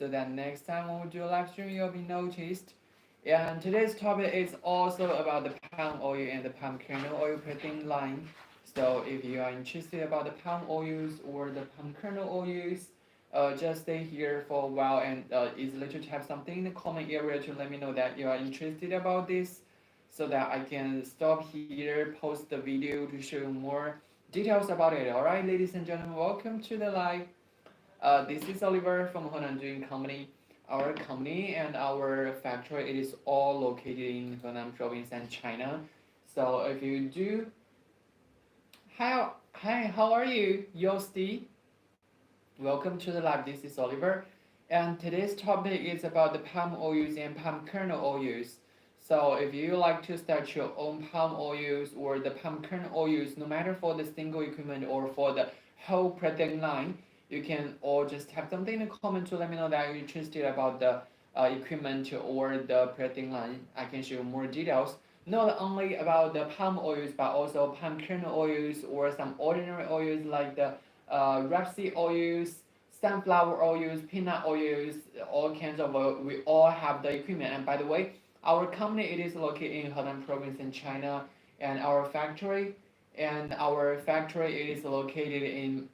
so that next time when we do a live stream, you'll be noticed. And today's topic is also about the palm oil and the palm kernel oil printing line. So if you are interested about the palm oils or the palm kernel oils, just stay here for a while and easily to type something in the comment area to let me know that you are interested about this, so that I can stop here, post the video to show you more details about it. All right, ladies and gentlemen, welcome to the live. This is Oliver from Henan Doing Company. Our company and our factory, it is all located in Henan province and China. So if you do, hi, how are you, Yosti? Welcome to the live. This is Oliver, and today's topic is about the palm oils and palm kernel oils. So if you like to start your own palm oils or the palm kernel oils, no matter for the single equipment or for the whole product line, you can all just type something in the comment to let me know that you're interested about the equipment or the product line. I can show you more details, not only about the palm oils, but also palm kernel oils or some ordinary oils like the rapeseed oils, sunflower oils, peanut oils, all kinds of oil. We all have the equipment. And by the way, our company, it is located in Henan province in China, and our factory is located in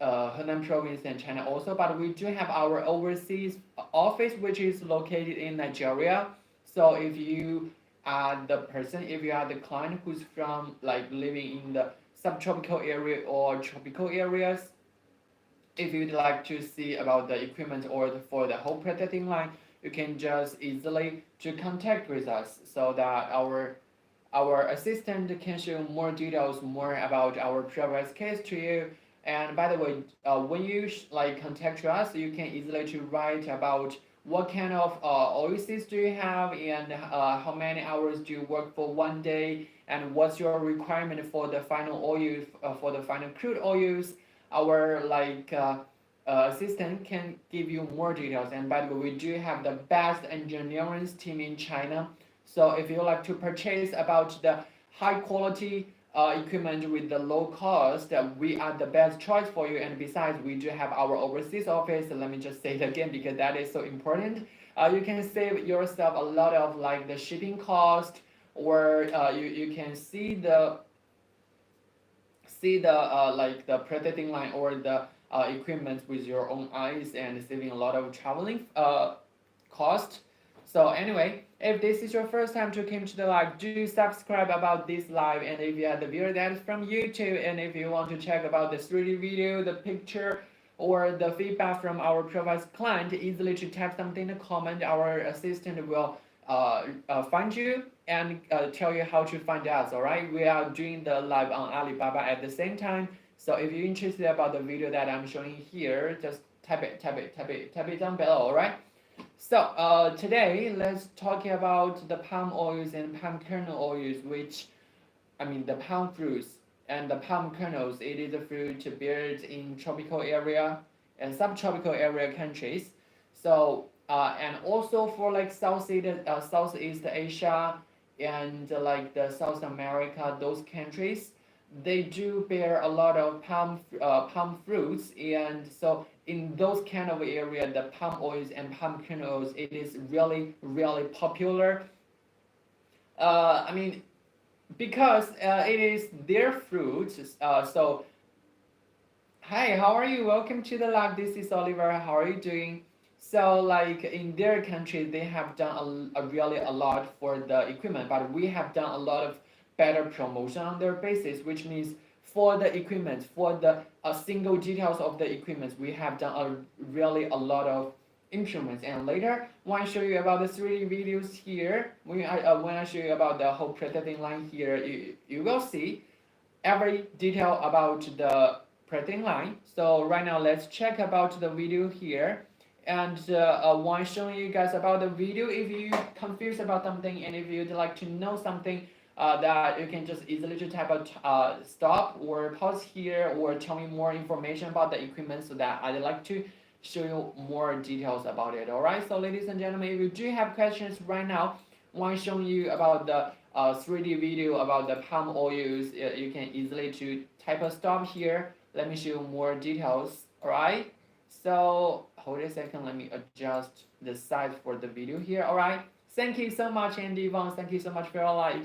Henan province in China also. But we do have our overseas office, which is located in Nigeria. So if you are the person, if you are the client who's from living in the subtropical area or tropical areas, if you'd like to see about the equipment or for the whole production line, you can just easily to contact with us, so that our assistant can show more details, more about our previous case to you. And by the way, when you contact us, you can easily to write about what kind of oils do you have, and how many hours do you work for one day, and what's your requirement for the final oils, for the final crude oils. Our assistant can give you more details. And by the way, we do have the best engineering team in China. So if you like to purchase about the high quality equipment with the low cost, we are the best choice for you. And besides, we do have our overseas office. Let me just say it again because that is so important. You can save yourself a lot of the shipping cost, or you can see the the production line or the equipment with your own eyes, and saving a lot of traveling cost. So anyway, if this is your first time to come to the live, do subscribe about this live. And if you are the viewer that is from YouTube, and if you want to check about the 3D video, the picture, or the feedback from our previous client, easily to type something in the comment. Our assistant will find you and tell you how to find us. All right, we are doing the live on Alibaba at the same time. So if you're interested about the video that I'm showing here, just type it down below. All right. So today let's talk about the palm oils and palm kernel oils, which the palm fruits and the palm kernels. It is a fruit beared in tropical area and subtropical area countries. So and also for Southeast Asia and the South America, those countries, they do bear a lot of palm fruits. And so in those kind of area, the palm oils and palm kernels, it is really popular. Because it is their fruits. So hi, how are you? Welcome to the live. This is Oliver. How are you doing? So in their country, they have done really a lot for the equipment, but we have done a lot of better promotion on their basis, which means for the equipment, for the single details of the equipment, we have done a lot of improvements. And later, when I show you about the 3D videos here, when I show you about the whole production line here, you will see every detail about the production line. So right now, let's check about the video here. And when showing you guys about the video, if you confused about something and if you'd like to know something, that you can just easily just type a stop or pause here, or tell me more information about the equipment, so that I'd like to show you more details about it. All right, so ladies and gentlemen, if you do have questions right now when showing you about the 3D video about the palm oils, you can easily to type a stop here. Let me show you more details. All right, So hold a second, let me adjust the size for the video here. All right. Thank you so much, Andy Wang. Thank you so much for your like.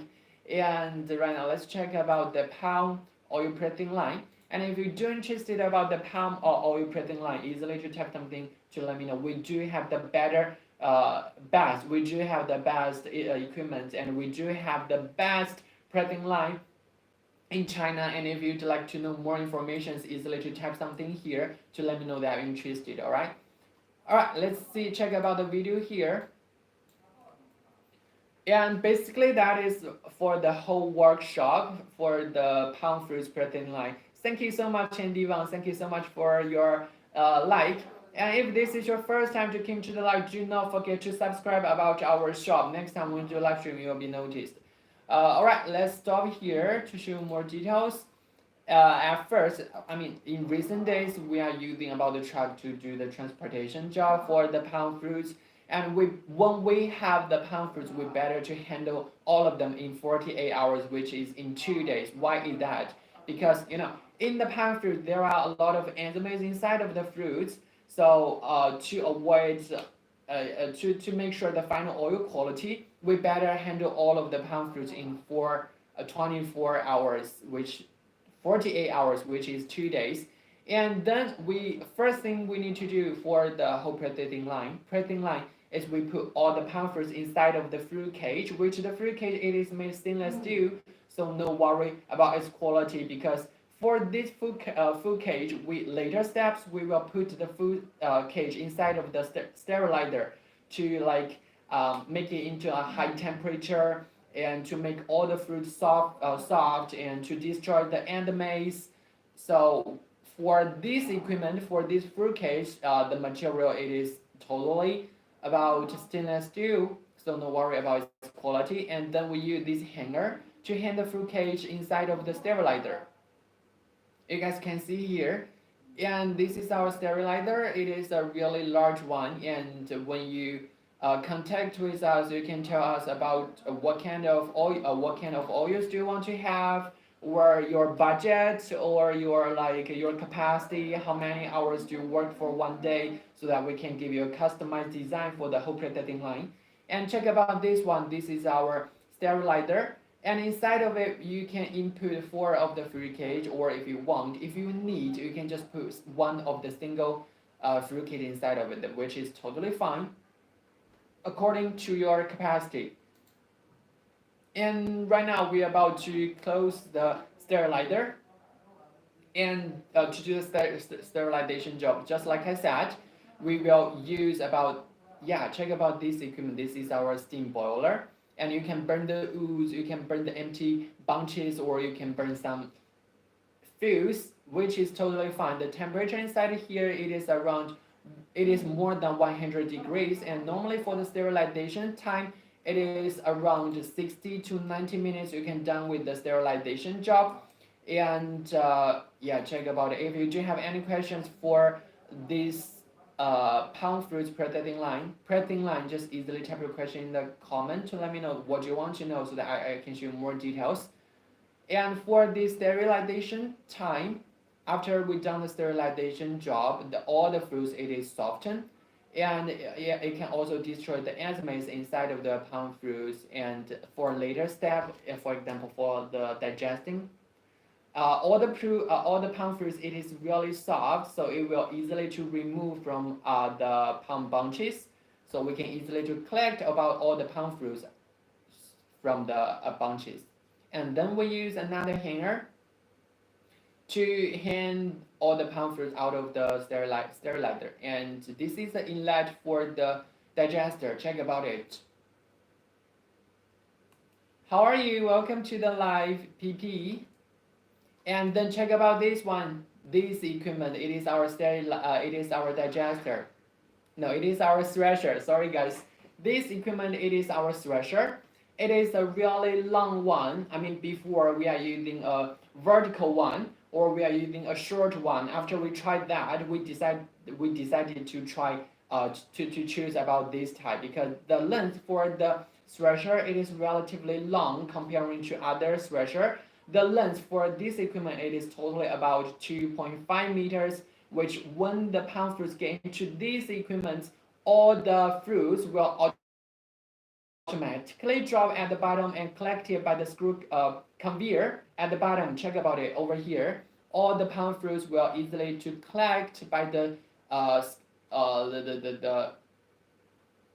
And right now, let's check about the palm oil printing line. And if you're interested about the palm or oil printing line, easily to type something to let me know. We do have the best. We do have the best equipment, and we do have the best printing line in China. And if you'd like to know more information, it's easily to type something here to let me know that I'm interested. All right. All right. Let's see. Check about the video here. And basically that is for the whole workshop for the palm fruits printing line. Thank you so much, Andy Wang. Thank you so much for your like. And if this is your first time to come to the live, do not forget to subscribe about our shop. Next time when we do live stream, you will be noticed. Alright, let's stop here to show more details. At first, I mean, in recent days, we are using about the truck to do the transportation job for the palm fruits. And when we have the palm fruits, we better to handle all of them in 48 hours, which is in 2 days. Why is that? Because, in the palm fruit, there are a lot of enzymes inside of the fruits. So to avoid, to make sure the final oil quality, we better handle all of the palm fruits in 24 hours, which 48 hours, which is 2 days. And then first thing we need to do for the whole printing line is we put all the palm fruits inside of the fruit cage, which the fruit cage it is made stainless steel, so no worry about its quality, because for this food cage, later steps we will put the food cage inside of the sterilizer to make it into a high temperature and to make all the fruit soft and to destroy the enzymes. So for this equipment, for this fruit cage, the material it is totally about stainless steel, so no worry about its quality. And then we use this hanger to hang the fruit cage inside of the sterilizer. You guys can see here, and this is our sterilizer. It is a really large one, and when you contact with us, you can tell us about what kind of oils do you want to have, or your budget, or your capacity, how many hours do you work for one day, so that we can give you a customized design for the whole printing line. And check about this one. This is our sterilizer, and inside of it you can input 4 of the fruit cage, or if you need, you can just put one of the single fruit cage inside of it, which is totally fine according to your capacity. And right now we're about to close the sterilizer and to do the sterilization job. Just like I said, we will use check about this equipment. This is our steam boiler, and you can burn the ooze, you can burn the empty bunches, or you can burn some fuse, which is totally fine. The temperature inside here, it is more than 100 degrees, and normally for the sterilization time, it is around 60 to 90 minutes. You can done with the sterilization job. And check about it. If you do have any questions for this palm fruits printing line, just easily type your question in the comment to let me know what you want to know, so that I can show you more details. And for the sterilization time, after we done the sterilization job, all the fruits it is softened, and it can also destroy the enzymes inside of the palm fruits. And for later step, for example, for the digesting, all the palm fruits it is really soft, so it will easily to remove from the palm bunches, so we can easily to collect about all the palm fruits from the bunches. And then we use another hanger to hang all the palm fruits out of the sterilizer. And this is the inlet for the digester. Check about it. How are you? Welcome to the live PP. And then check about this one. This equipment, it is our digester. No, it is our thresher. Sorry guys. This equipment, it is our thresher. It is a really long one. I mean, before we are using a vertical one, or we are using a short one. After we tried that, we decided to try to choose about this type, because the length for the thresher it is relatively long comparing to other thresher. The length for this equipment it is totally about 2.5 meters, which when the palm fruits get into these equipment, all the fruits will automatically drop at the bottom and collected by the screw conveyor at the bottom. Check about it over here. All the palm fruits will easily to collect by the the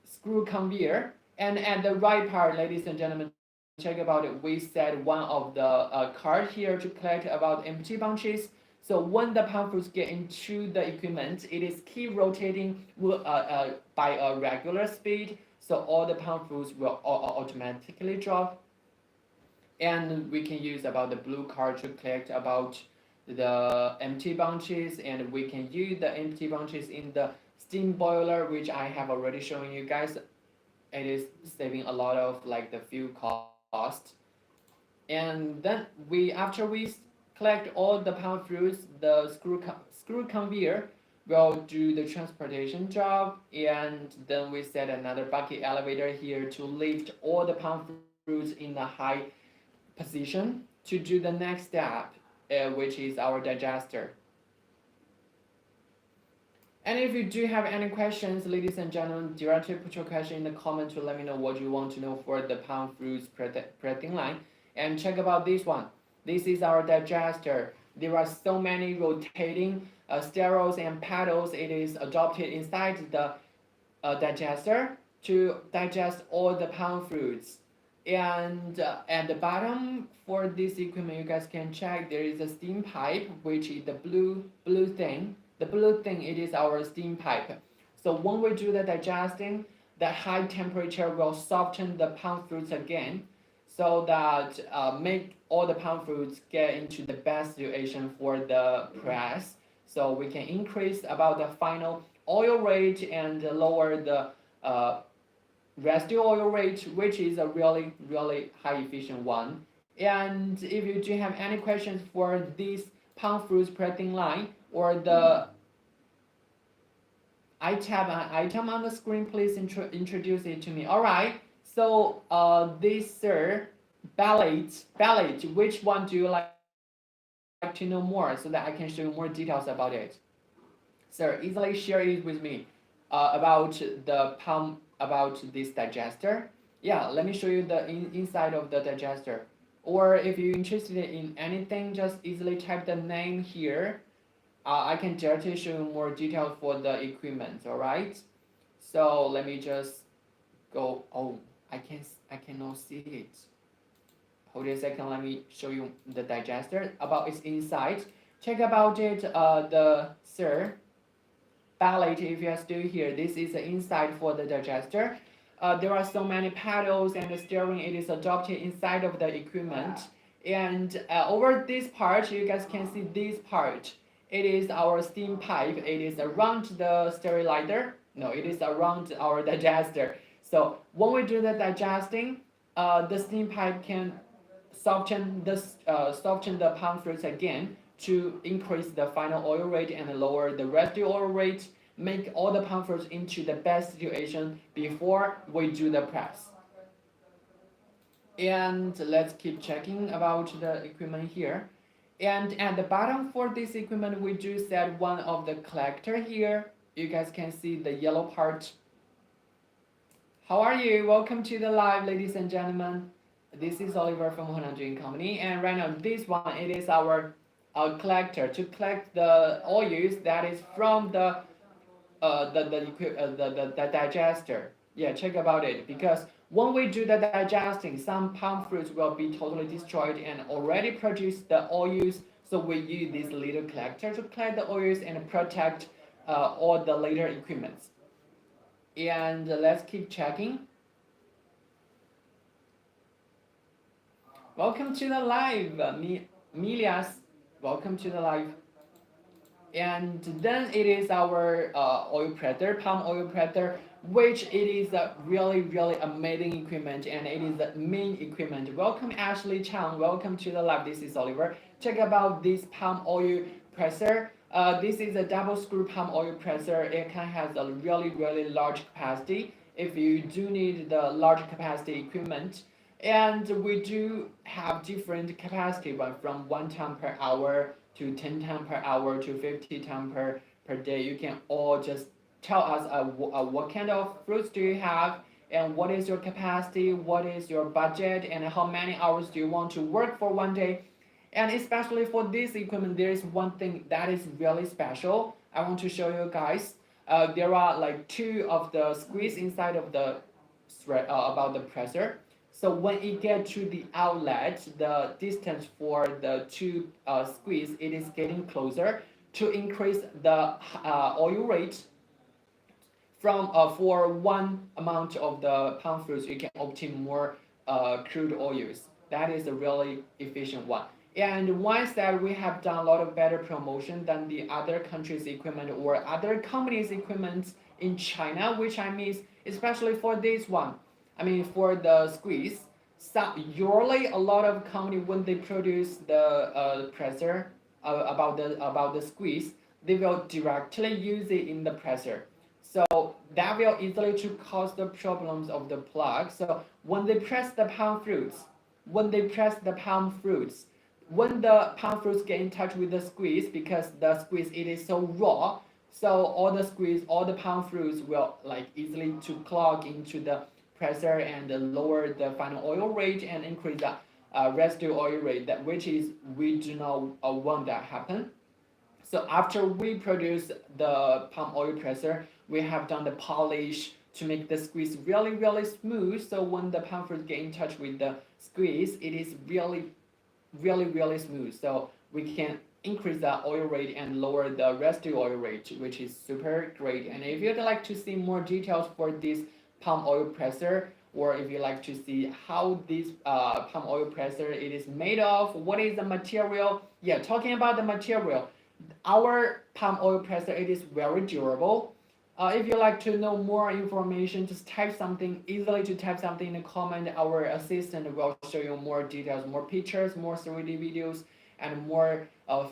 screw conveyor. And at the right part, ladies and gentlemen, check about it. We set one of the card here to collect about empty bunches. So when the palm fruits get into the equipment, it is keep rotating by a regular speed. So all the palm fruits will automatically drop. And we can use about the blue card to collect about the empty bunches, and we can use the empty bunches in the steam boiler, which I have already shown you guys. It is saving a lot of like the fuel cost. And then after we collect all the palm fruits, the screw conveyor will do the transportation job, and then we set another bucket elevator here to lift all the palm fruits in a high position to do the next step, which is our digester. And if you do have any questions, ladies and gentlemen, directly put your question in the comment to let me know what you want to know for the palm fruits prepping line. And check about this one. This is our digester. There are so many rotating sterols and paddles. It is adopted inside the digester to digest all the palm fruits. And at the bottom for this equipment, you guys can check there is a steam pipe, which is the blue thing. The blue thing, it is our steam pipe. So when we do the digesting, the high temperature will soften the palm fruits again, so that make all the palm fruits get into the best situation for the press. So we can increase about the final oil rate and lower the residue oil rate, which is a really high efficient one. And if you do have any questions for this palm fruits prepping line or the item on the screen, please introduce it to me. All right. So this sir, ballot, which one do you like to know more so that I can show you more details about it? Sir, easily share it with me about the palm, about this digester. Yeah, let me show you the inside of the digester. Or if you're interested in anything, just easily type the name here. I can directly show you more details for the equipment. All right. So let me just go. Oh, I cannot see it. Hold a second. Let me show you the digester about its inside. Check about it. The sir, ballot. If you are still here, this is the inside for the digester. There are so many paddles and the steering. It is adopted inside of the equipment. And over this part, you guys can see this part. It is our steam pipe. It is around the sterilizer. No, it is around our digester. So when we do the digesting, the steam pipe can soften the palm fruits again to increase the final oil rate and lower the residue oil rate, make all the palm fruits into the best situation before we do the press. And let's keep checking about the equipment here. And at the bottom for this equipment, we do set one of the collector here. You guys can see the yellow part. How are you? Welcome to the live, ladies and gentlemen. This is Oliver from Honan Dream Company, and right now this one, it is our collector to collect the oils that is from the digester. Yeah, check about it, because when we do the digesting, some palm fruits will be totally destroyed and already produce the oils. So we use this little collector to collect the oils and protect all the later equipments. And let's keep checking. Welcome to the live, Milias. Welcome to the live. And then it is our oil presser, palm oil presser, which it is a really amazing equipment, and it is the main equipment. Welcome Ashley Chang, welcome to the live. This is Oliver. Check about this palm oil presser. This is a double screw palm oil presser. It can have a really large capacity if you do need the large capacity equipment. And we do have different capacity, but from 1 ton per hour to 10 times per hour to 50 times per day. You can all just tell us what kind of fruits do you have, and what is your capacity, what is your budget, and how many hours do you want to work for one day. And especially for this equipment, there is one thing that is really special. I want to show you guys. There are like two of the squeeze inside of the about the presser. So when it gets to the outlet, the distance for the two squeeze, it is getting closer to increase the oil rate from for one amount of the palm fruits, you can obtain more crude oils. That is a really efficient one. And once that we have done a lot of better promotion than the other countries' equipment or other companies' equipment in China, which I mean, especially for this one, I mean for the squeeze. So usually a lot of company when they produce the presser about the squeeze, they will directly use it in the presser. So that will easily to cause the problems of the plug. So when they press the palm fruits, when the palm fruits get in touch with the squeeze, because the squeeze it is so raw, so all the palm fruits will like easily to clog into the presser and lower the final oil rate and increase the residue oil rate, that which is we do not want that happen. So after we produce the palm oil presser, we have done the polish to make the squeeze really smooth. So when the palm fruit get in touch with the squeeze, it is really smooth. So we can increase the oil rate and lower the residue oil rate, which is super great. And if you'd like to see more details for this palm oil presser, or if you like to see how this palm oil presser it is made of, what is the material? Yeah, talking about the material, our palm oil presser it is very durable. If you like to know more information, just type something easily to type something in the comment. Our assistant will show you more details, more pictures, more 3D videos, and more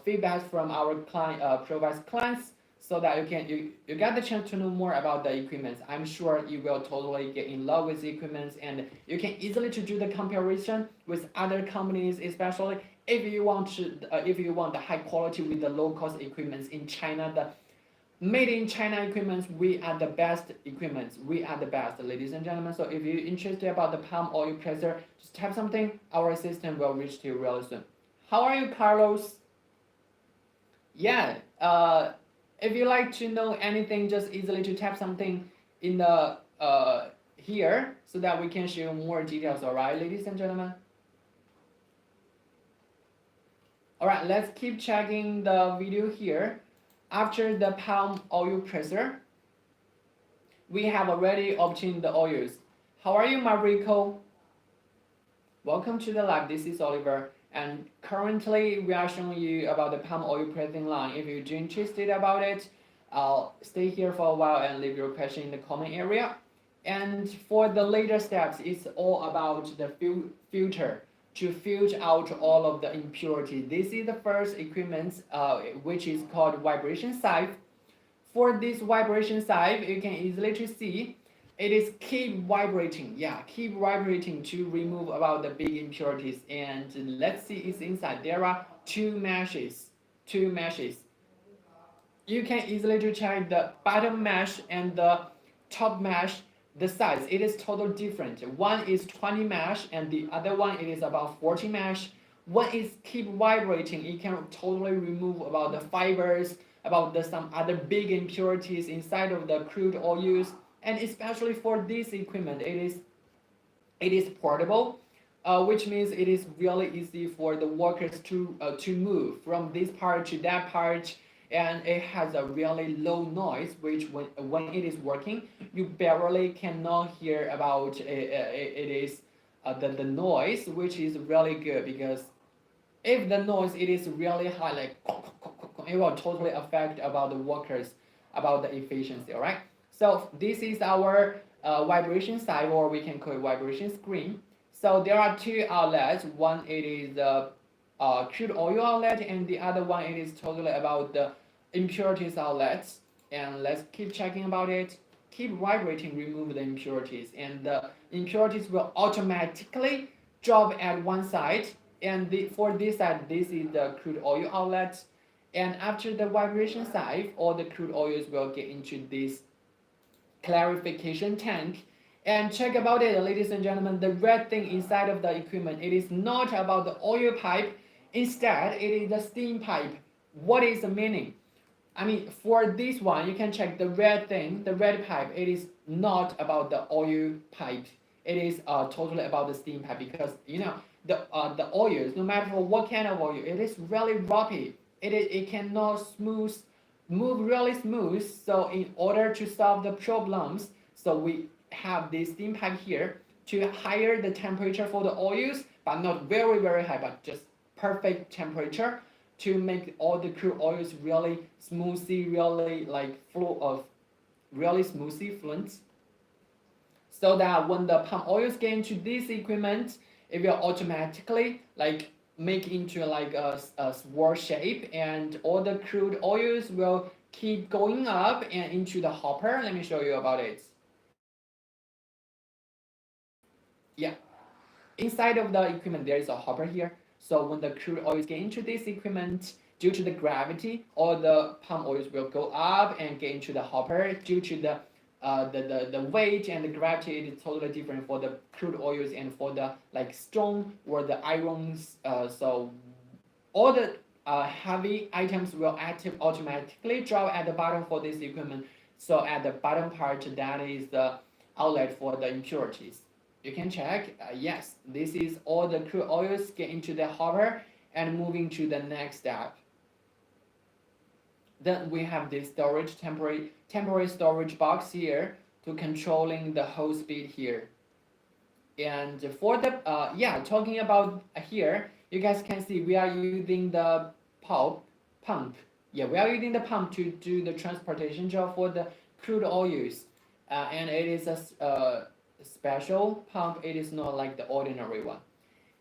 feedback from our provides clients, so that you get the chance to know more about the equipment. I'm sure you will totally get in love with the equipment, and you can easily to do the comparison with other companies, especially if you want the high quality with the low cost equipment in China. The made in China equipment, we are the best equipment. We are the best, ladies and gentlemen. So if you're interested about the palm oil presser, just type something. Our assistant will reach to you really soon. How are you, Carlos? Yeah. If you like to know anything, just easily to type something in the here, so that we can share more details. All right, ladies and gentlemen. All right, let's keep checking the video here. After the palm oil presser, we have already obtained the oils. How are you, Mariko? Welcome to the live. This is Oliver, and currently we are showing you about the palm oil pressing line. If you're interested about it, I'll stay here for a while and leave your question in the comment area. And for the later steps, it's all about the filter to filter out all of the impurities. This is the first equipment, which is called vibration sieve. For this vibration sieve, you can easily to see it is keep vibrating. Yeah, keep vibrating to remove about the big impurities. And let's see its inside. There are two meshes. You can easily to check the bottom mesh and the top mesh. The size, it is totally different. One is 20 mesh and the other one it is about 40 mesh. One is keep vibrating, it can totally remove about the fibers, about some other big impurities inside of the crude oils. And especially for this equipment, it is portable, which means it is really easy for the workers to move from this part to that part. And it has a really low noise, which when it is working, you barely cannot hear about it is the noise, which is really good, because if the noise it is really high, like it will totally affect about the workers, about the efficiency. All right, so this is our vibration side, or we can call it vibration screen. So there are two outlets. One it is the crude oil outlet, and the other one it is totally about the impurities outlets. And let's keep checking about it. Keep vibrating, remove the impurities, and the impurities will automatically drop at one side, And for this side, this is the crude oil outlet. And after the vibration side, all the crude oils will get into this clarification tank. And check about it, ladies and gentlemen, the red thing inside of the equipment, it is not about the oil pipe. Instead, it is the steam pipe. What is the meaning? I mean, for this one, you can check the red thing, the red pipe. It is not about the oil pipe. It is totally about the steam pipe, because the oils, no matter for what kind of oil, it is really rocky. It cannot move really smooth. So in order to solve the problems, so we have this steam pipe here to higher the temperature for the oils, but not very very high, but just perfect temperature to make all the crude oils really smoothly, really like flow of really smoothly fluent, so that when the pump oils get into this equipment, it will automatically like make into like a swirl shape, and all the crude oils will keep going up and into the hopper. Let me show you about it. Yeah, inside of the equipment there is a hopper here. So when the crude oils get into this equipment, due to the gravity, all the palm oils will go up and get into the hopper. Due to the weight and the gravity, it is totally different for the crude oils and for the like stone or the irons. So all the heavy items will automatically drop at the bottom for this equipment. So at the bottom part, that is the outlet for the impurities. You can check, yes, this is all the crude oils get into the hopper and moving to the next step. Then we have this storage temporary storage box here to controlling the hole speed here. And for the talking about here, you guys can see we are using the pump. Yeah, we are using the pump to do the transportation job for the crude oils, and it is a special pump. It is not like the ordinary one.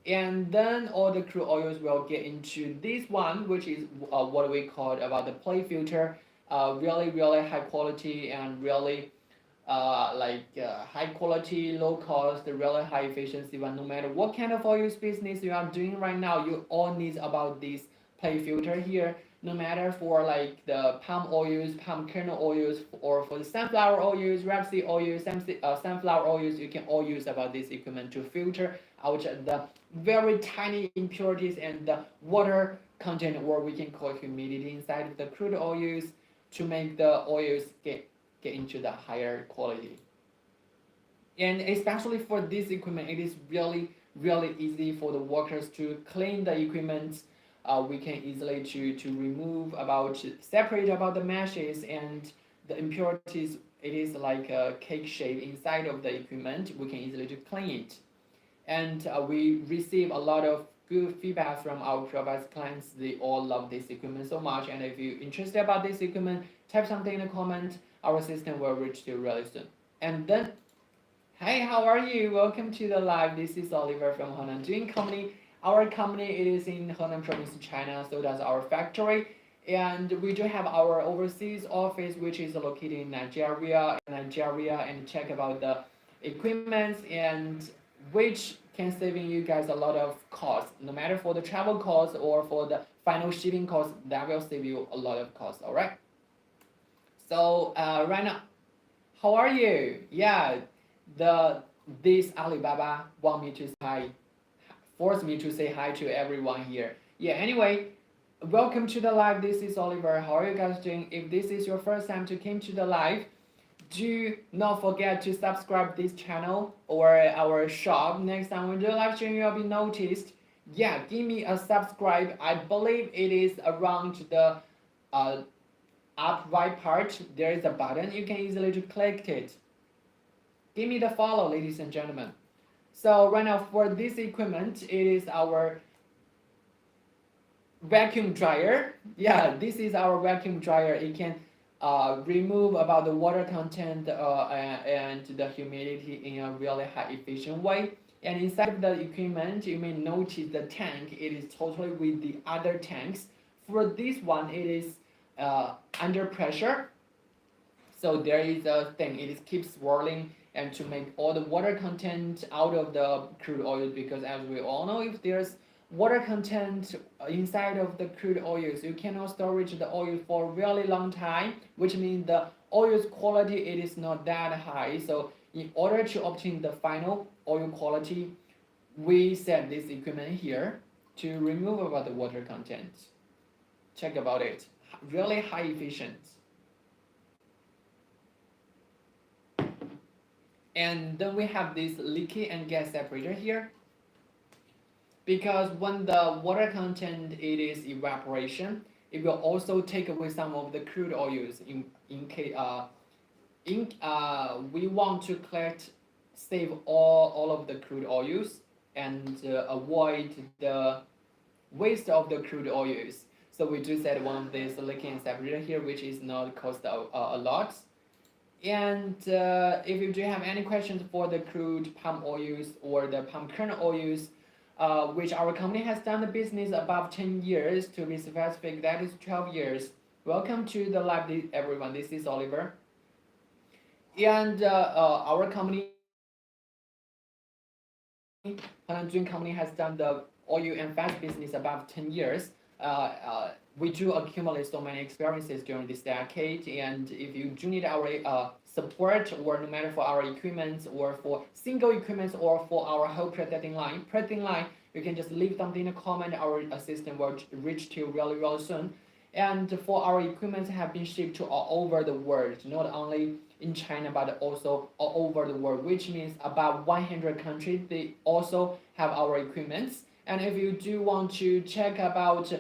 And then all the crude oils will get into this one, which is what we call about the plate filter. Really high quality and really high quality, low cost, really high efficiency one. No matter what kind of oils business you are doing right now, you all need about this plate filter here. No matter for like the palm oils, palm kernel oils, or for the sunflower oils, rapeseed oils, sunflower oils, you can all use about this equipment to filter out the very tiny impurities and the water content, or we can call humidity inside of the crude oils, to make the oils get into the higher quality. And especially for this equipment, it is really easy for the workers to clean the equipment. We can easily to remove separate about the meshes and the impurities. It is like a cake shape inside of the equipment. We can easily to clean it. And we receive a lot of good feedback from our previous clients. They all love this equipment so much. And if you're interested about this equipment, type something in the comment. Our assistant will reach you really soon. And then, hey, how are you? Welcome to the live. This is Oliver from Henan Doing Company. Our company is in Henan province, China. So that's our factory. And we do have our overseas office, which is located in Nigeria, and check about the equipment, and which can saving you guys a lot of cost. No matter for the travel cost or for the final shipping cost, that will save you a lot of cost. All right. So right now, how are you? Yeah, this Alibaba want me to force me to say hi to everyone here. Yeah. Anyway, welcome to the live. This is Oliver. How are you guys doing? If this is your first time to came to the live, do not forget to subscribe this channel or our shop. Next time we do live stream, you'll be noticed. Yeah, give me a subscribe. I believe it is around the up right part. There is a button. You can easily to click it. Give me the follow, ladies and gentlemen. So right now for this equipment, it is our vacuum dryer. Yeah, this is our vacuum dryer. It can remove about the water content and the humidity in a really high efficient way. And inside of the equipment, you may notice the tank. It is totally with the other tanks. For this one, it is under pressure. So there is a thing. It keeps swirling and to make all the water content out of the crude oil, because as we all know, if there's water content inside of the crude oils. You cannot storage the oil for a really long time, which means the oil's quality it is not that high. So in order to obtain the final oil quality, we set this equipment here to remove about the water content. Check about it. Really high efficient. And then we have this liquid and gas separator here. Because when the water content it is evaporation, it will also take away some of the crude oils in case we want to save all of the crude oils and avoid the waste of the crude oils. So we do set one of these liquid separator here, which is not cost a lot. And if you do have any questions for the crude palm oils or the palm kernel oils, which our company has done the business above 10 years, to be specific, that is 12 years. Welcome to the live, everyone. This is Oliver. And our company, company has done the oil and fat business above 10 years. We do accumulate so many experiences during this decade, and if you do need our support, or no matter for our equipment or for single equipment or for our whole processing line, you can just leave something in a comment. Our assistant will reach to you really soon. And for our equipment have been shipped to all over the world, not only in China but also all over the world, which means about 100 countries they also have our equipments. And if you do want to check about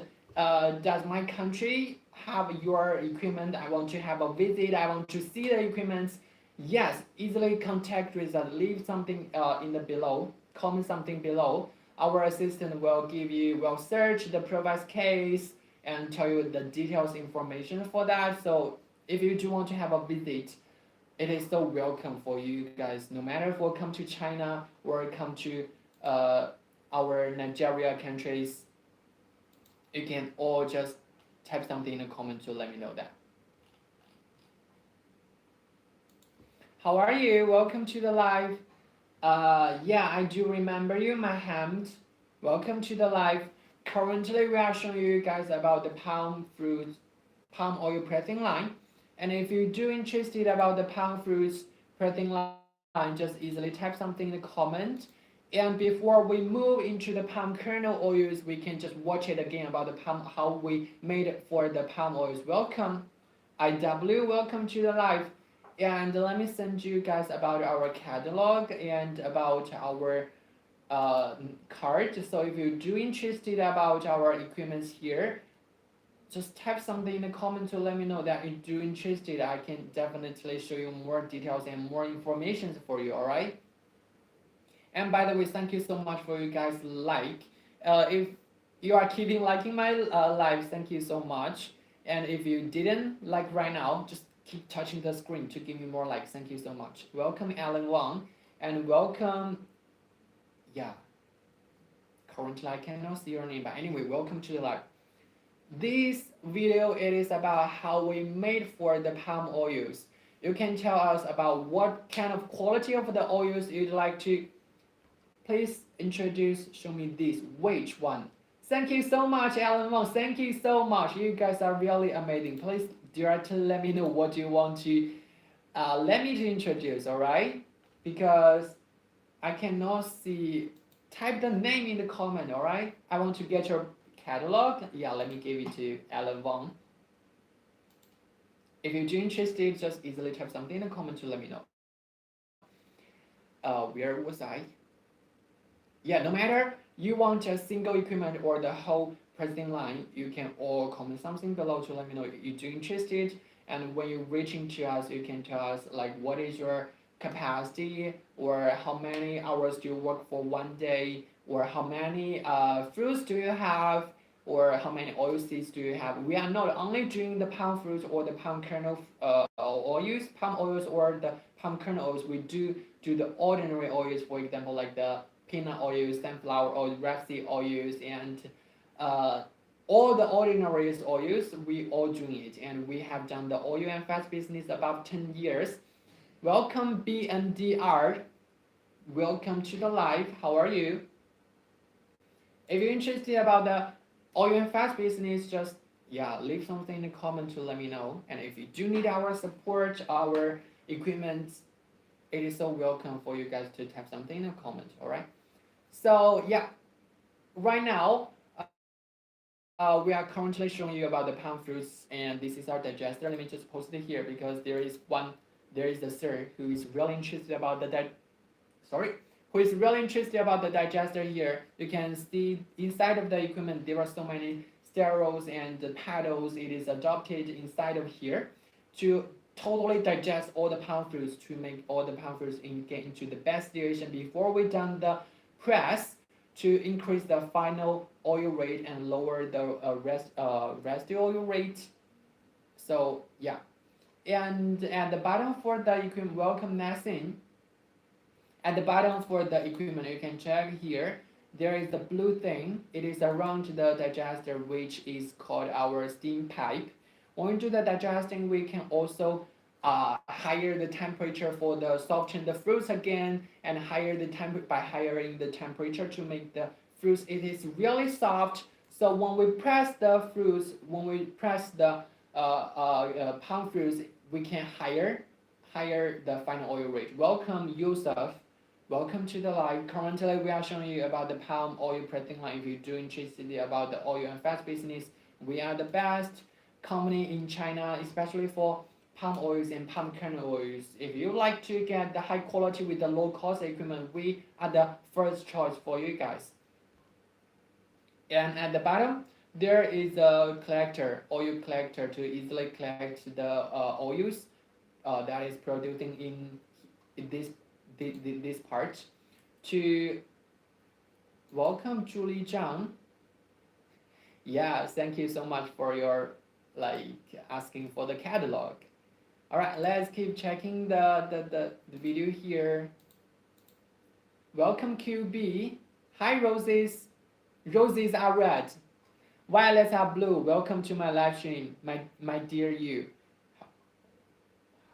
does my country have your equipment, I want to have a visit, I want to see the equipment, yes, easily contact with us, leave something in the below, comment something below. Our assistant will search the previous case and tell you the details information for that. So if you do want to have a visit, it is so welcome for you guys, no matter if you come to China or come to our Nigeria countries. You can all just type something in the comment to let me know that. How are you? Welcome to the live. Yeah, I do remember you, Mahmoud. Welcome to the live. Currently, we are showing you guys about the palm oil pressing line. And if you do interested about the palm fruits pressing line, just easily type something in the comment. And before we move into the palm kernel oils, we can just watch it again about the palm, how we made it for the palm oils. Welcome, IW, welcome to the live. And let me send you guys about our catalog and about our card. So if you do interested about our equipments here, just type something in the comment to let me know that you do interested. I can definitely show you more details and more information for you, all right? And by the way, thank you so much for you guys like. If you are keeping liking my lives, thank you so much. And if you didn't like right now, just keep touching the screen to give me more likes. Thank you so much. Welcome Alan Wang, and welcome, yeah, currently I cannot see your name, but anyway, welcome to the live. This video, it is about how we made for the palm oils. You can tell us about what kind of quality of the oils you'd like to. Please show me this, which one? Thank you so much, Alan Wong. Thank you so much. You guys are really amazing. Please directly let me know what you want to let me to introduce, all right? Because I cannot see. Type the name in the comment, all right? I want to get your catalog. Yeah, let me give it to Alan Wong. If you're interested, just easily type something in the comment to let me know. Where was I? Yeah, no matter you want a single equipment or the whole pressing line, you can all comment something below to let me know if you're interested. And when you're reaching to us, you can tell us like what is your capacity, or how many hours do you work for one day, or how many fruits do you have, or how many oil seeds do you have. We are not only doing the palm fruits or the palm kernel oils, palm oils or the palm kernel oils. We do the ordinary oils, for example, like the peanut oils, sunflower oil, rapeseed oils, and all the ordinary oils, we all doing it. And we have done the oil and fat business about 10 years. Welcome BNDR. Welcome to the live. How are you? If you're interested about the oil and fat business, just leave something in the comment to let me know. And if you do need our support, our equipment, it is so welcome for you guys to type something in the comment. All right. So right now we are currently showing you about the palm fruits, and this is our digester. Let me just post it here because there is a sir who is really interested about who is really interested about the digester here. You can see inside of the equipment there are so many sterols and the paddles. It is adopted inside of here to totally digest all the palm fruits, to make all the palm fruits get into the best situation before we done the press, to increase the final oil rate and lower the residual oil rate. So and at the bottom for the equipment welcome machine, at the bottom for the equipment you can check here, there is the blue thing. It is around the digester, which is called our steam pipe. When we do the digesting, we can also higher the temperature for the soften the fruits again, and higher the by higher the temperature to make the fruits it is really soft. So when we press the fruits, when we press the palm fruits, we can higher the final oil rate. Welcome Yusuf. Welcome to the live. Currently, we are showing you about the palm oil pressing line. If you're doing interested about the oil and fat business, we are the best company in China, especially for palm oils and palm kernel oils. If you like to get the high quality with the low cost equipment, we are the first choice for you guys. And at the bottom, there is a collector, oil collector, to easily collect the oils that is producing in this part. To welcome Julie Zhang. Thank you so much for your asking for the catalog. All right, let's keep checking the video here. Welcome QB. Hi roses. Roses are red. Violets are blue. Welcome to my live stream, my dear you.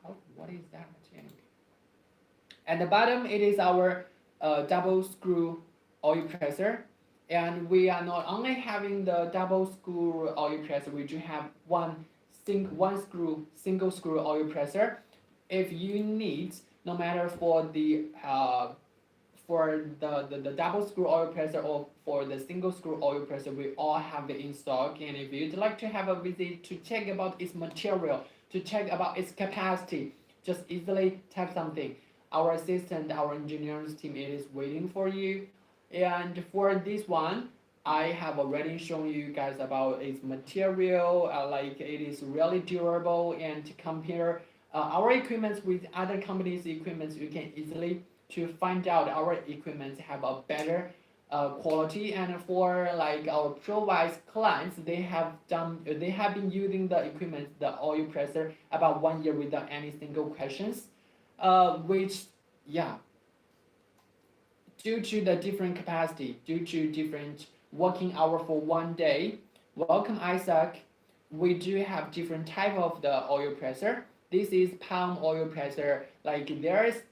What is that? At the bottom, it is our double screw oil presser, and we are not only having the double screw oil presser, we do have single screw oil presser. If you need, no matter for the double screw oil presser or for the single screw oil presser, we all have it in stock. And if you'd like to have a visit to check about its material, to check about its capacity, just easily type something. Our assistant, our engineering team, it is waiting for you. And for this one, I have already shown you guys about its material, it is really durable, and to compare our equipment with other companies' equipment, you can easily to find out our equipment have a better quality. And for our pro-wise clients, they have been using the equipment, the oil presser, about 1 year without any single questions. Which due to the different capacity, due to different working hour for 1 day. Welcome Isaac. We do have different type of the oil presser. This is palm oil presser. There is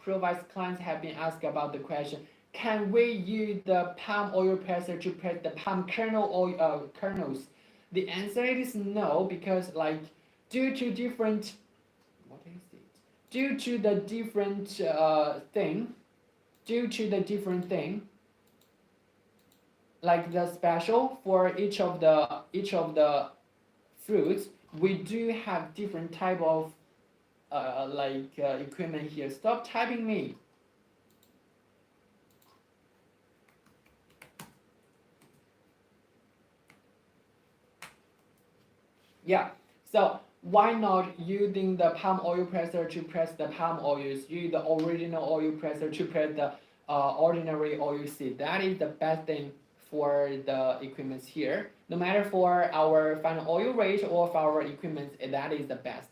previous clients have been asked about the question, can we use the palm oil presser to press the palm kernel oil kernels? The answer is no, because due to different due to the different thing, the special for each of the fruits, we do have different type of equipment here. Stop typing me. So why not using the palm oil presser to press the palm oils? Use the original oil presser to press the ordinary oil seed. That is the best thing for the equipment here. No matter for our final oil rate or for our equipment, that is the best.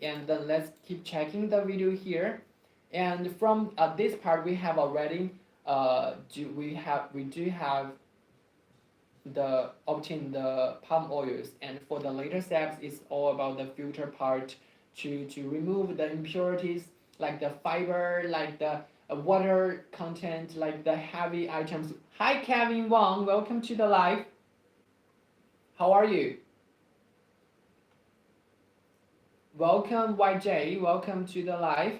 And then let's keep checking the video here. And from this part, we have already we do have the obtain the palm oils, and for the later steps it's all about the filter part to remove the impurities like the fiber, like the water content, like the heavy items. Hi Kevin Wang, welcome to the live. How are you? Welcome YJ, welcome to the live.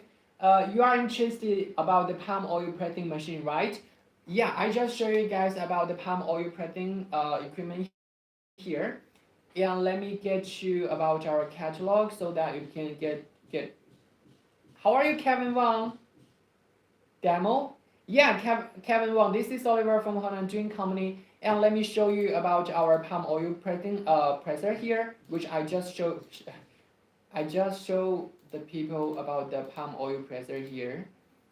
You are interested about the palm oil pressing machine, right? Yeah, I just show you guys about the palm oil pressing equipment here. And let me get you about our catalog so that you can get. How are you, Kevin Wang? Demo? Yeah, Kevin Wang. This is Oliver from Honan Drink Company, and let me show you about our palm oil pressing presser here, which I just showed. I just show the people about the palm oil presser here.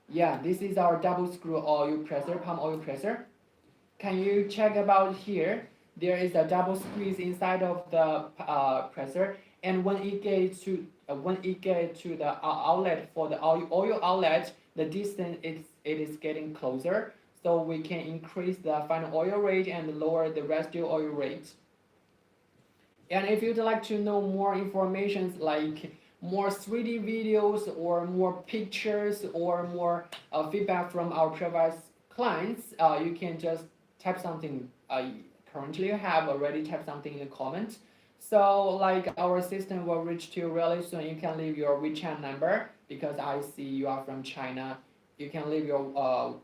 Yeah, this is our double screw oil presser, palm oil presser. Can you check about here? There is a double squeeze inside of the presser, and when it gets to the outlet for the oil outlet, the distance it is getting closer, so we can increase the final oil rate and lower the residual oil rate. And if you'd like to know more information like more 3D videos or more pictures or more feedback from our previous clients, you can just type something. Currently you have already typed something in the comments. So like our system will reach to you really soon. You can leave your WeChat number because I see you are from China. You can leave your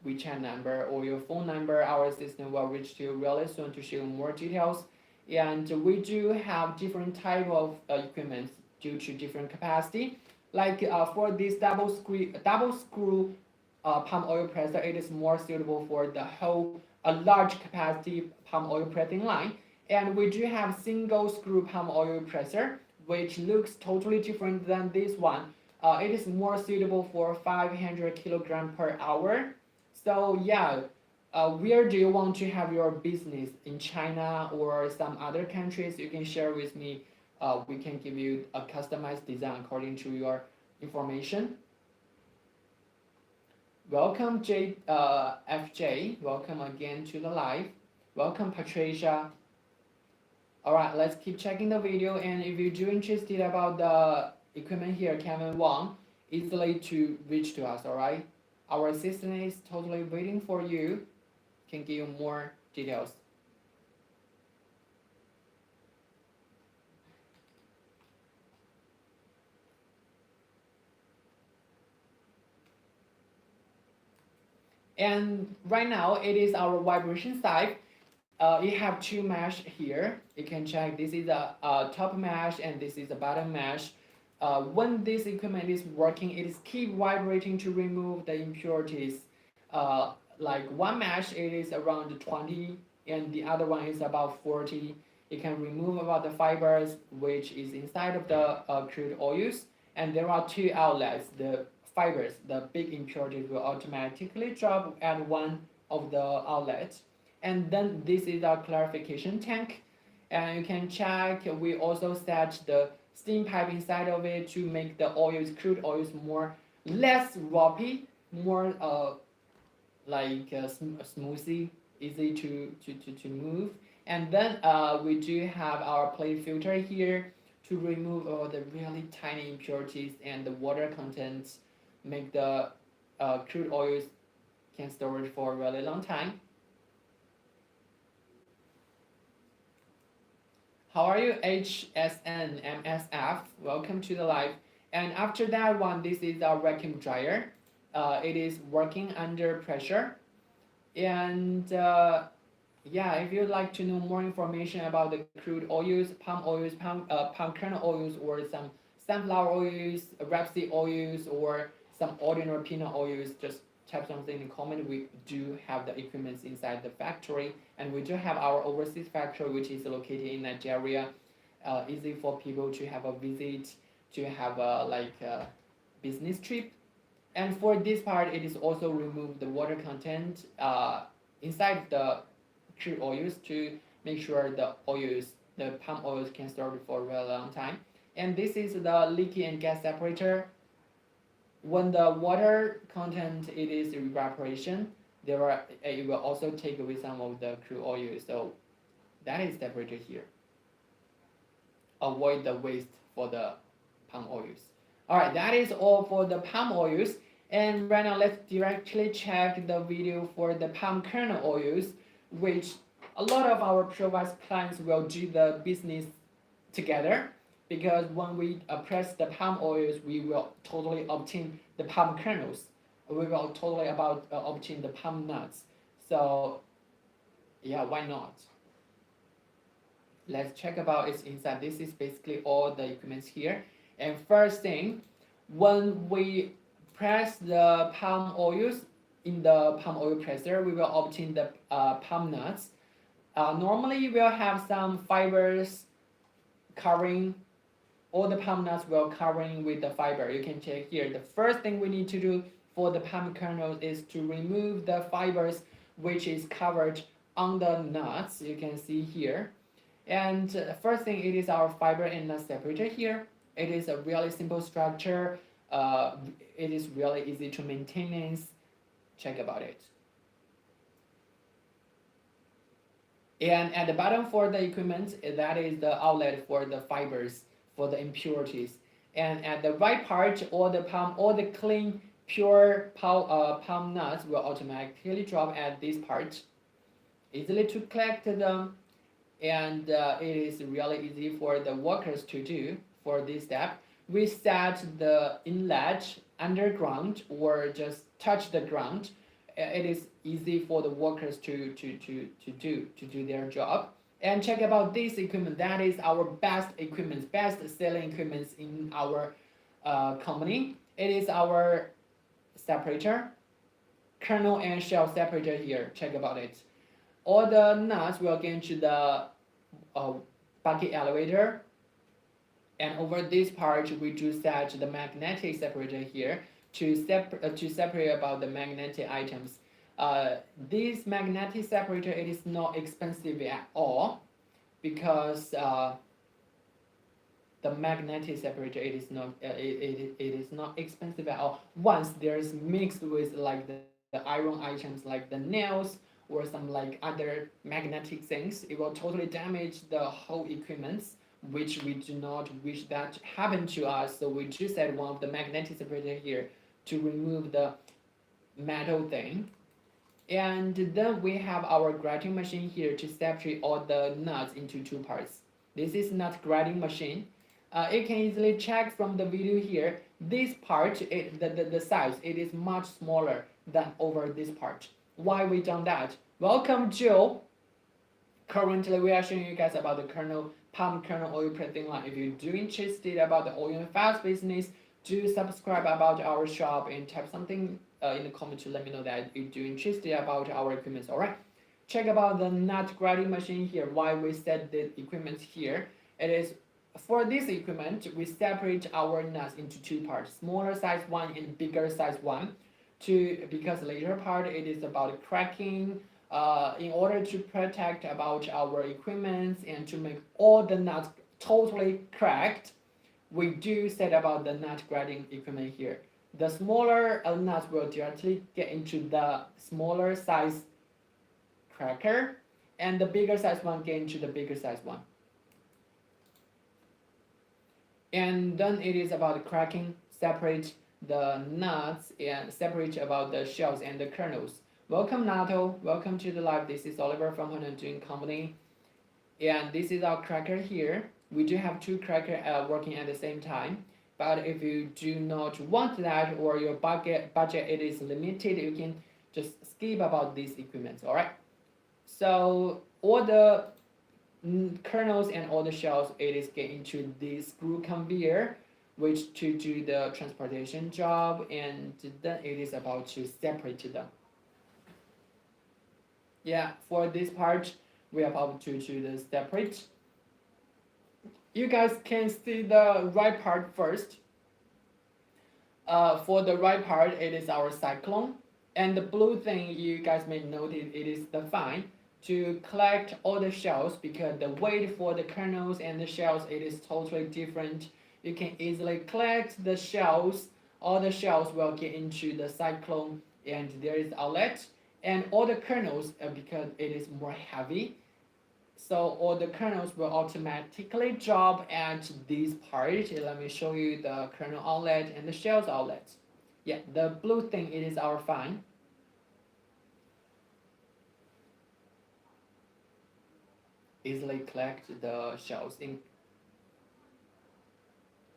WeChat number or your phone number. Our system will reach to you really soon to show you more details. And we do have different type of equipment due to different capacity. Like for this double screw palm oil presser, it is more suitable for the whole a large capacity palm oil pressing line. And we do have single screw palm oil presser, which looks totally different than this one. It is more suitable for 500 kilogram per hour. So yeah, where do you want to have your business, in China or some other countries? You can share with me. We can give you a customized design according to your information. Welcome FJ, welcome again to the live. Welcome Patricia. Alright, let's keep checking the video, and if you're do interested about the equipment here, Kevin Wang, easily to reach to us, alright? Our assistant is totally waiting for you, can give you more details. And right now it is our vibration side. You have two mesh here. You can check, this is a top mesh and this is a bottom mesh. When this equipment is working, it is keep vibrating to remove the impurities. Like one mesh, it is around 20 and the other one is about 40. You can remove about the fibers which is inside of the crude oils, and there are two outlets. The fibers, the big impurities will automatically drop at one of the outlets. And then this is our clarification tank, and you can check, we also set the steam pipe inside of it to make the oils, crude oils, less ropey, more smoothie, easy to move. And then we do have our plate filter here to remove all the really tiny impurities and the water contents, make the crude oils can store it for a really long time. How are you, HSN MSF? Welcome to the live. And after that one, this is our vacuum dryer. It is working under pressure. And yeah, if you'd like to know more information about the crude oils, palm kernel oils, or some sunflower oils, rapeseed oils, or some ordinary peanut oils, just type something in the comment. We do have the equipment inside the factory, and we do have our overseas factory, which is located in Nigeria. Easy for people to have a visit, to have a business trip. And for this part, it is also remove the water content inside the crude oils to make sure the palm oils can store for a very long time. And this is the leaky and gas separator. When the water content it is evaporation, it will also take away some of the crude oil. So that is separated here. Avoid the waste for the palm oils. All right, that is all for the palm oils. And right now, let's directly check the video for the palm kernel oils, which a lot of our provider clients will do the business together, because when we press the palm oils, we will totally obtain the palm kernels. We will totally obtain the palm nuts. So yeah, why not? Let's check about its inside. This is basically all the equipment here. And first thing, when we press the palm oils in the palm oil presser, we will obtain the palm nuts. Normally, we'll have some fibers covering, all the palm nuts will covering with the fiber. You can check here. The first thing we need to do for the palm kernels is to remove the fibers which is covered on the nuts. You can see here. And first thing, it is our fiber and nut separator here. It is a really simple structure. It is really easy to maintenance. Check about it. And at the bottom for the equipment, that is the outlet for the fibers, for the impurities. And at the right part, all the clean, pure palm nuts will automatically drop at this part. Easily to collect them, and it is really easy for the workers to do for this step. We set the inlet underground or just touch the ground. It is easy for the workers to do their job. And check about this equipment. That is our best equipment, best selling equipment in our company. It is our separator, kernel and shell separator here. Check about it. All the nuts will get into the bucket elevator. And over this part, we do set the magnetic separator here to separate about the magnetic items. This magnetic separator, it is not expensive at all, because the magnetic separator, it is not expensive at all. Once there's mixed with like the iron items like the nails or some like other magnetic things, it will totally damage the whole equipment, which we do not wish that happen to us. So we just add one of the magnetic separator here to remove the metal thing. And then we have our grinding machine here to separate all the nuts into two parts. This is nut grinding machine. You can easily check from the video here. This part, the size, it is much smaller than over this part. Why we done that? Welcome, Joe. Currently, we are showing you guys about the palm kernel oil pressing line. If you're interested about the oil and fats business, do subscribe about our shop and type something in the comment to let me know that you're interested about our equipment. All right. Check about the nut grinding machine here. Why we set the equipment here? It is for this equipment, we separate our nuts into two parts, smaller size one and bigger size one. Because later part it is about cracking. In order to protect about our equipment and to make all the nuts totally cracked, we do set about the nut grinding equipment here. The smaller nuts will directly get into the smaller size cracker, and the bigger size one get into the bigger size one. And then it is about cracking, separate the nuts and separate about the shells and the kernels. Welcome, Nato. Welcome to the live. This is Oliver from Doing Company. And this is our cracker here. We do have two crackers working at the same time. But if you do not want that, or your budget it is limited, you can just skip about these equipment. All right. So all the kernels and all the shells, it is getting to this screw conveyor, which to do the transportation job, and then it is about to separate them. Yeah, for this part, we are about to do the separate. You guys can see the right part first. For the right part, it is our cyclone. And the blue thing, you guys may notice, it is the fine to collect all the shells, because the weight for the kernels and the shells, it is totally different. You can easily collect the shells. All the shells will get into the cyclone, and there is outlet. And all the kernels, because it is more heavy, so all the kernels will automatically drop at this part. Let me show you the kernel outlet and the shells outlet. Yeah, the blue thing, it is our fan. Easily collect the shells in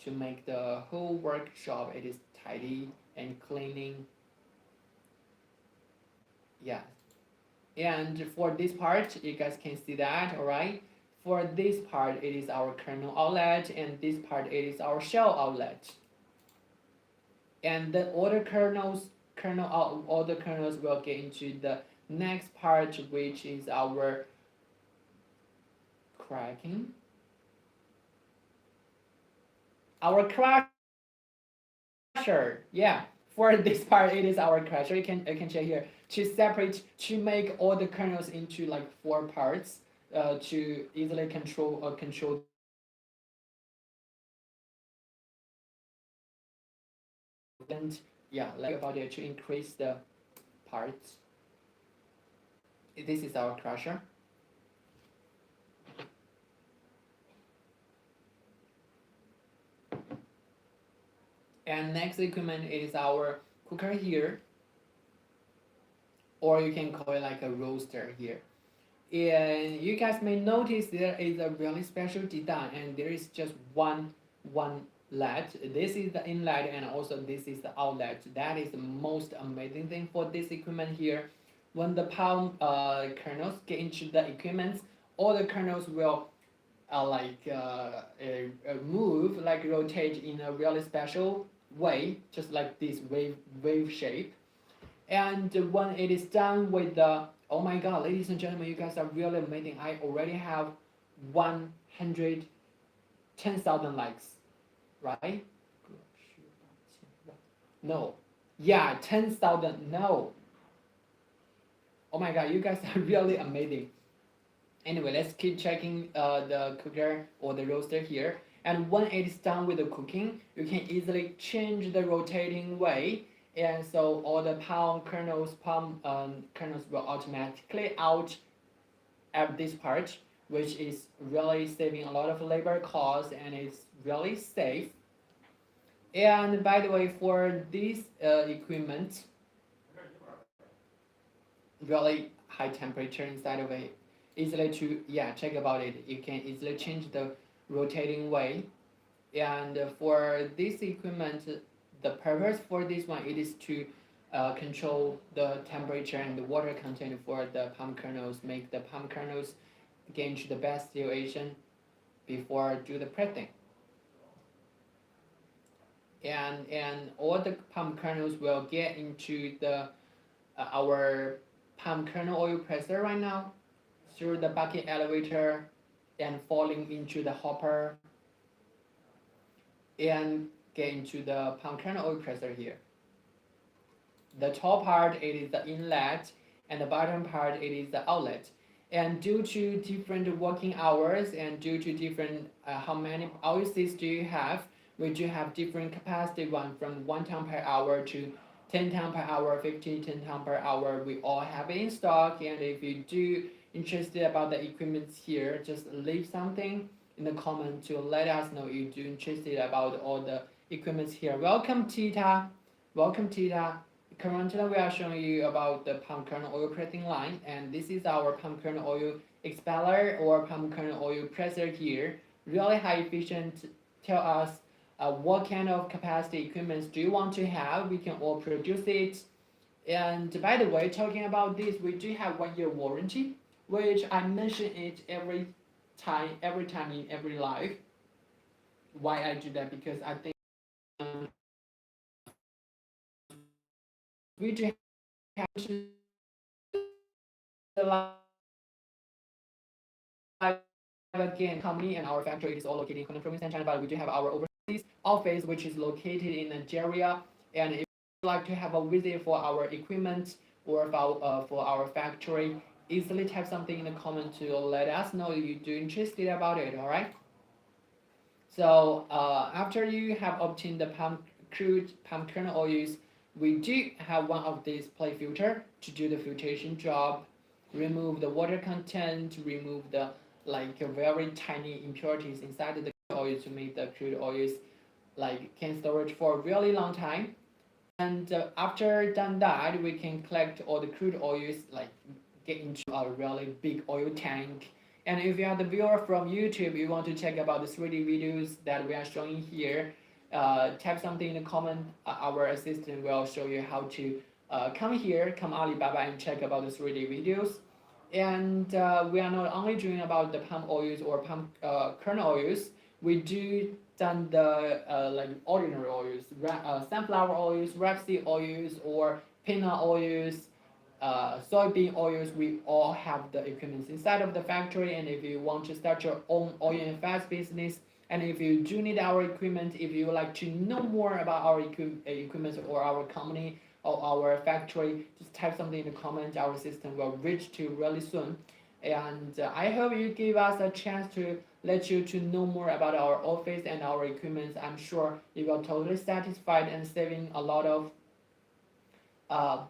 to make the whole workshop it is tidy and cleaning. Yeah, and for this part you guys can see that, all right. For this part it is our kernel outlet, and this part it is our shell outlet. And then all the all the kernels will get into the next part, which is our cracking, our crusher. Yeah, for this part it is our crusher. You can check here to separate, to make all the kernels into like 4 parts, to easily control. And yeah, like about it, to increase the parts. This is our crusher. And next equipment is our cooker here, or you can call it like a roaster here. And you guys may notice there is a really special design, and there is just one LED. This is the inlet, and also this is the outlet. That is the most amazing thing for this equipment here. When the palm kernels get into the equipment, all the kernels will move, like rotate in a really special way, just like this wave shape. And when it is done with the, oh my god, ladies and gentlemen, you guys are really amazing. I already have 110,000 likes, right? No, yeah, 10,000. No, oh my god, you guys are really amazing. Anyway, let's keep checking the cooker or the roaster here. And when it is done with the cooking, you can easily change the rotating way, and so all the palm kernels will automatically out at this part, which is really saving a lot of labor costs, and it's really safe. And by the way, for this equipment, really high temperature inside of it, easily to, yeah, check about it. You can easily change the rotating way. And for this equipment, the purpose for this one, it is to control the temperature and the water content for the palm kernels, make the palm kernels get into the best situation before do the pressing. And all the palm kernels will get into the our palm kernel oil presser right now through the bucket elevator and falling into the hopper and get into the palm kernel oil presser here. The top part it is the inlet, and the bottom part it is the outlet. And due to different working hours, and due to different how many oil seeds do you have, we do have different capacity one from 1 ton per hour to 10 ton per hour, 15 10 ton per hour. We all have it in stock, and if you do interested about the equipment here, just leave something in the comment to let us know you do interested about all the equipment here. Welcome Tita, welcome Tita. Currently we are showing you about the palm kernel oil pressing line, and this is our palm kernel oil expeller or palm kernel oil presser here. Really high efficient. Tell us what kind of capacity equipment do you want to have, we can all produce it. And by the way, talking about this, we do have 1-year warranty, which I mention it every time in every live. Why I do that? Because I think we do have the live again. Company and our factory is all located in Kuala Province and China, but we do have our overseas office, which is located in Nigeria. And if you'd like to have a visit for our equipment or for our factory, easily type something in the comment to let us know you do interested about it. All right. So after you have obtained the palm kernel oils, we do have one of these plate filter to do the filtration job, remove the water content, remove the very tiny impurities inside the oil to make the crude oils can storage for a really long time. And after done that, we can collect all the crude oils, like get into a really big oil tank. And if you are the viewer from YouTube, you want to check about the 3D videos that we are showing here, type something in the comment. Our assistant will show you how to come here, come Alibaba and check about the 3D videos. And we are not only doing about the palm oils or palm kernel oils, we do done the like ordinary oils, sunflower oils, rapeseed oils, or peanut oils, soybean oils. We all have the equipment inside of the factory, and if you want to start your own oil and fats business, and if you do need our equipment, if you would like to know more about our equipment or our company or our factory, just type something in the comment. Our system will reach to you really soon. And I hope you give us a chance to let you to know more about our office and our equipment. I'm sure you will totally satisfied and saving a lot of uh,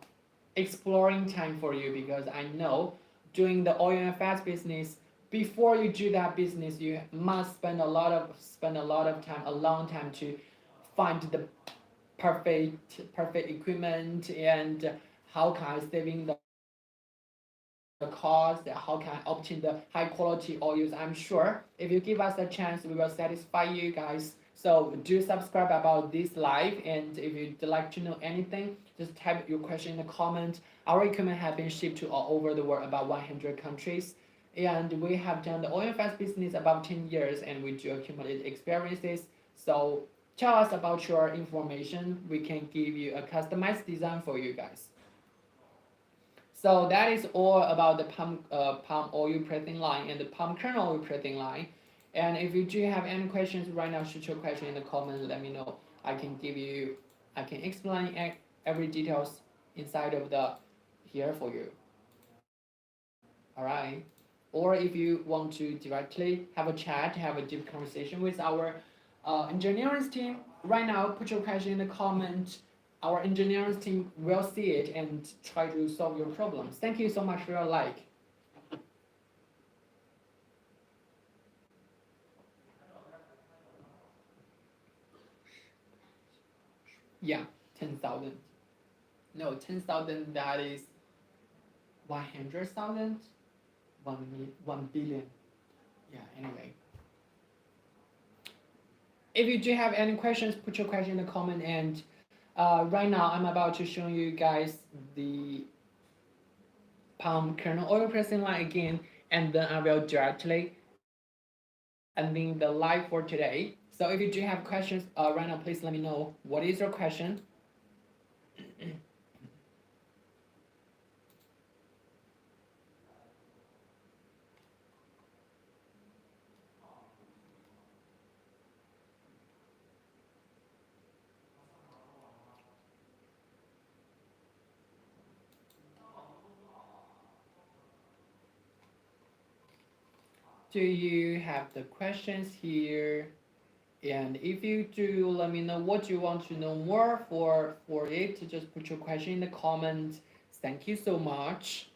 exploring time for you, because I know doing the oil and fats business, before you do that business, you must spend a lot of time, a long time, to find the perfect equipment, and how can I saving the cost, how can I obtain the high quality oils. I'm sure if you give us a chance, we will satisfy you guys. So do subscribe about this live, and if you'd like to know anything, just type your question in the comment. Our equipment have been shipped to all over the world, about 100 countries, and we have done the oil and fats business about 10 years, and we do accumulate experiences. So tell us about your information. We can give you a customized design for you guys. So that is all about the palm oil pressing line and the palm kernel oil pressing line. And if you do have any questions right now, shoot your question in the comment. Let me know. I can explain every details inside of the here for you. All right. Or if you want to directly have a chat, have a deep conversation with our engineering team, right now, put your question in the comment. Our engineering team will see it and try to solve your problems. Thank you so much for your like. Yeah, 10,000. No, 10,000, that is 100,000, 1 billion. Yeah, anyway. If you do have any questions, put your question in the comment. And right now, I'm about to show you guys the palm kernel oil pressing line again, and then I will directly ending the live for today. So if you do have questions right now, please let me know. What is your question? Do you have the questions here? And if you do, let me know what you want to know more for it. Just put your question in the comments. Thank you so much.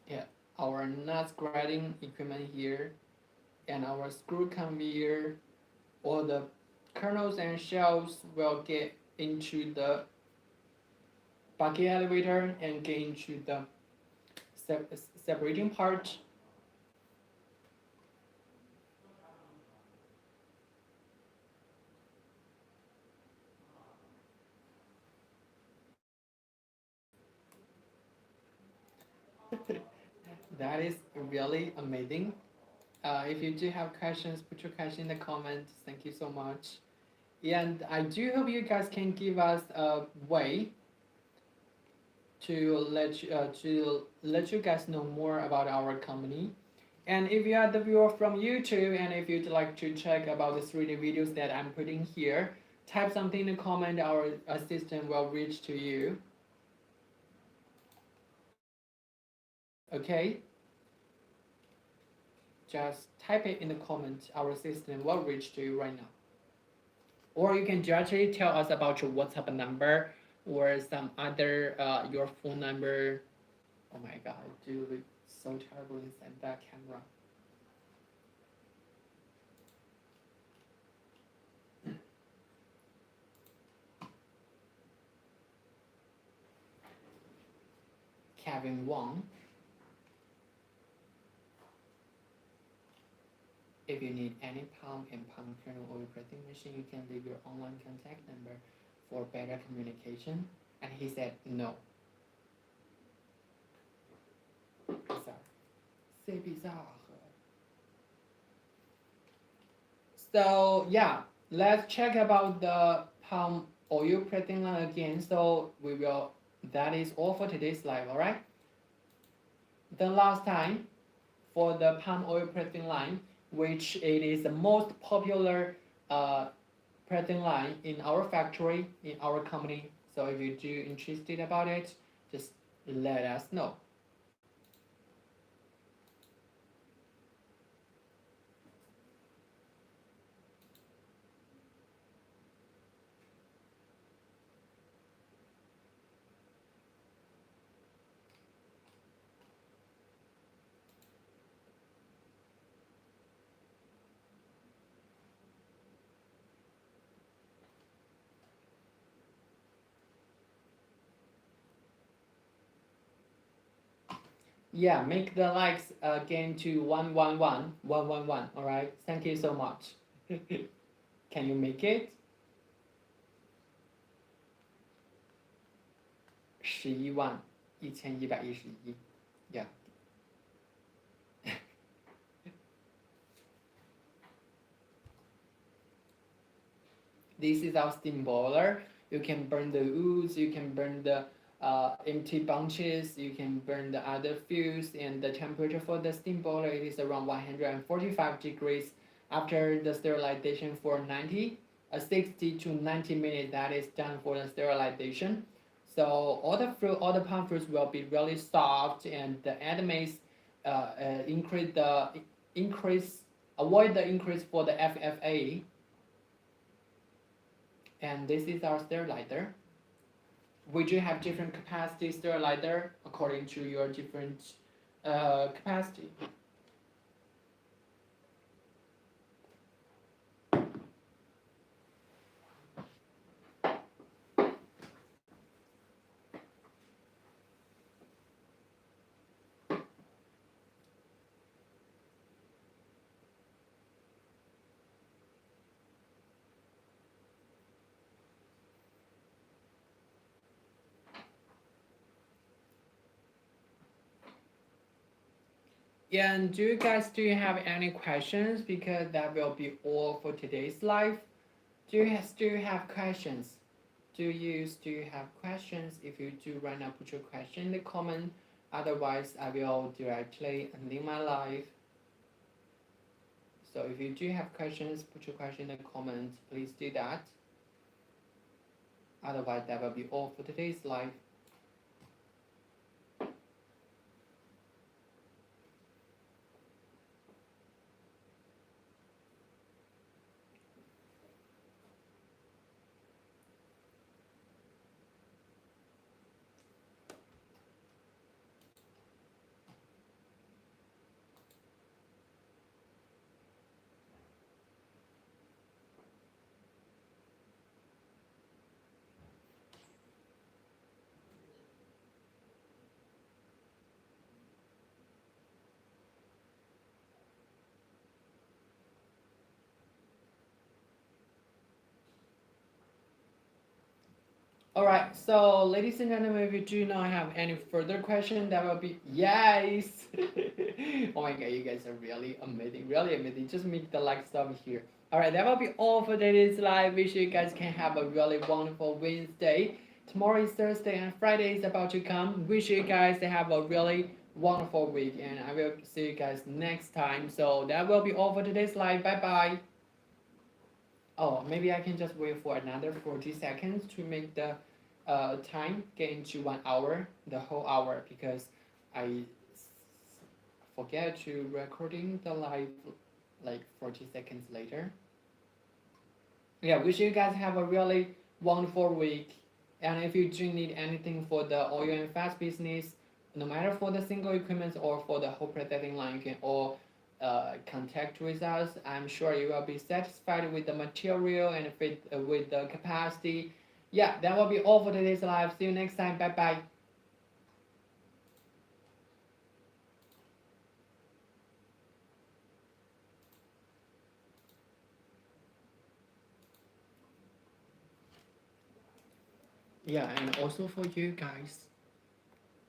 Yeah, our nuts grinding equipment here, and our screw conveyor, all the kernels and shells will get into the bucket elevator and get into the separating part. That is really amazing. If you do have questions, put your question in the comments. Thank you so much. And I do hope you guys can give us a way to let you guys know more about our company. And if you are the viewer from YouTube, and if you'd like to check about the 3D videos that I'm putting here, type something in the comment. Our assistant will reach to you. Okay? Just type it in the comment. Our assistant will reach to you right now. Or you can directly tell us about your WhatsApp number or some other your phone number. Oh my god, I do look so terrible inside that camera. Kevin Wang. If you need any palm and palm kernel oil pressing machine, you can leave your online contact number for better communication. And he said no. Bizarre. C'est bizarre. So yeah, let's check about the palm oil pressing line again. So we will. That is all for today's live. All right. The last time for the palm oil pressing line, which it is the most popular pressing line in our factory, in our company. So if you do interested about it, just let us know. Yeah, make the likes again to 111, 111. All right, thank you so much. Can you make it? 11,1111. Yeah. This is our steam boiler. You can burn the woods, you can burn the empty bunches, you can burn the other fuels, and the temperature for the steam boiler it is around 145 degrees. After the sterilization for 60 to 90 minutes, that is done for the sterilization. So all the palm fruits will be really soft, and the enemies avoid the increase for the FFA. And this is our sterilizer. We do have different capacity sterilizer according to your different capacity. Yeah, and do you guys have any questions? Because that will be all for today's live. Do you still have questions? Do you still have questions? If you do, right now put your question in the comment. Otherwise, I will directly end my live. So if you do have questions, put your question in the comments. Please do that. Otherwise, that will be all for today's live. Alright, so ladies and gentlemen, if you do not have any further question, that will be yes. Oh my god, you guys are really amazing, really amazing. Just make the like stuff here. Alright, that will be all for today's live. Wish you guys can have a really wonderful Wednesday. Tomorrow is Thursday and Friday is about to come. Wish you guys to have a really wonderful week, and I will see you guys next time. So that will be all for today's live. Bye bye. Oh, maybe I can just wait for another 40 seconds to make the time get into 1 hour, the whole hour, because I forget to recording the live like 40 seconds later. Yeah, wish you guys have a really wonderful week. And if you do need anything for the oil and fat business, no matter for the single equipment or for the whole processing line, you can all contact with us. I'm sure you will be satisfied with the material and with the capacity. Yeah, that will be all for today's live. See you next time. Bye bye. Yeah, and also for you guys.